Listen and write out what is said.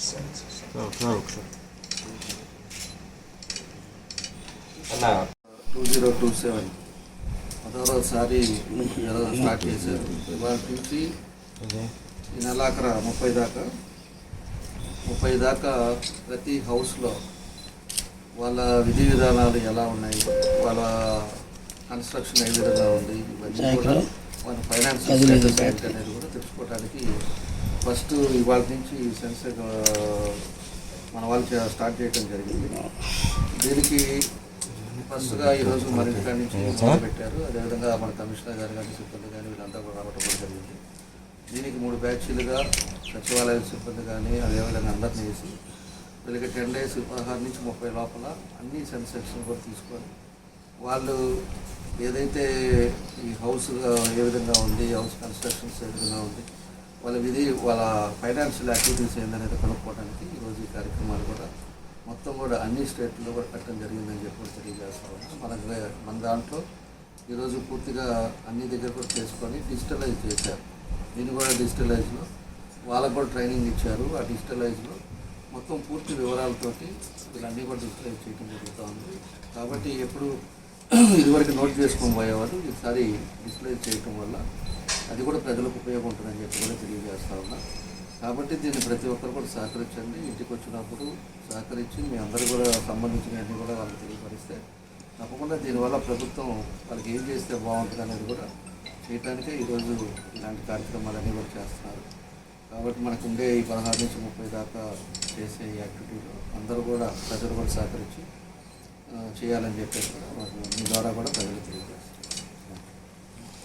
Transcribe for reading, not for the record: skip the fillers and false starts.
2027 16వసారి start చేశారు. ఇవాళ నుంచి ఈ నెలాఖర 30 దాకా ప్రతి హౌస్లో వాళ్ళ విధి విధానాలు ఎలా ఉన్నాయి, వాళ్ళ కన్స్ట్రక్షన్ ఏ విధంగా ఉంది, ఇవన్నీ కూడా వాళ్ళ ఫైనాన్స్ అనేది కూడా తెలుసుకోవడానికి ఫస్ట్ ఇవాళ నుంచి సెన్సెక్ మన వాళ్ళు స్టార్ట్ చేయడం జరిగింది. దీనికి ఫస్ట్గా ఈరోజు మన ఇంటికాడ నుంచి పెట్టారు. అదేవిధంగా మన కమిషనర్ గారు కానీ సిబ్బంది కానీ వీళ్ళంతా కూడా రావడం కూడా జరిగింది. దీనికి 3 బ్యాచ్లుగా సచివాలయ సిబ్బంది కానీ అదేవిధంగా అందరినీ వేసి వీళ్ళకి 10 days 16 నుంచి 30 లోపల అన్ని సెన్సెక్షన్ కూడా తీసుకొని వాళ్ళు ఏదైతే ఈ హౌస్ ఏ విధంగా ఉంది, హౌస్ కన్స్ట్రక్షన్స్ ఏ విధంగా ఉంది, వాళ్ళ ఫైనాన్షియల్ యాక్టివిటీస్ ఏందనేది కనుక్కోవడానికి ఈరోజు ఈ కార్యక్రమాలు కూడా మొత్తం కూడా అన్ని స్టేట్లో కూడా పెట్టడం జరిగిందని చెప్పి తెలియజేస్తాము. మన దాంట్లో ఈరోజు పూర్తిగా అన్ని దగ్గర కూడా చేసుకొని డిజిటలైజ్ చేశారు. దీన్ని కూడా డిజిటలైజ్లో వాళ్ళకు కూడా ట్రైనింగ్ ఇచ్చారు. ఆ డిజిటలైజ్లో మొత్తం పూర్తి వివరాలతోటి వీళ్ళన్నీ కూడా డిజిటలైజ్ చేయడం జరుగుతూ ఉంది. కాబట్టి ఎప్పుడు ఇదివరకు నోట్ చేసుకొని పోయేవారు ఈసారి డిజిటలైజ్ చేయటం వల్ల అది కూడా ప్రజలకు ఉపయోగం ఉంటుందని చెప్పి కూడా తెలియజేస్తూ ఉన్నా. కాబట్టి దీన్ని ప్రతి ఒక్కరు కూడా సహకరించండి. ఇంటికి వచ్చినప్పుడు సహకరించి మీ అందరూ కూడా సంబంధించినవన్నీ కూడా వాళ్ళకి తెలియపరిస్తే తప్పకుండా దీనివల్ల ప్రభుత్వం వాళ్ళకి ఏం చేస్తే బాగుంటుంది అనేది కూడా చేయడానికే ఈరోజు ఇలాంటి కార్యక్రమాలన్నీ కూడా చేస్తున్నారు. కాబట్టి మనకు ఉండే ఈ 16 నుంచి 30 దాకా చేసే ఈ యాక్టివిటీలో అందరూ కూడా ప్రజలు కూడా సహకరించి చేయాలని చెప్పేసి కూడా మీ ద్వారా కూడా ప్రజలు తెలియజేస్తారు.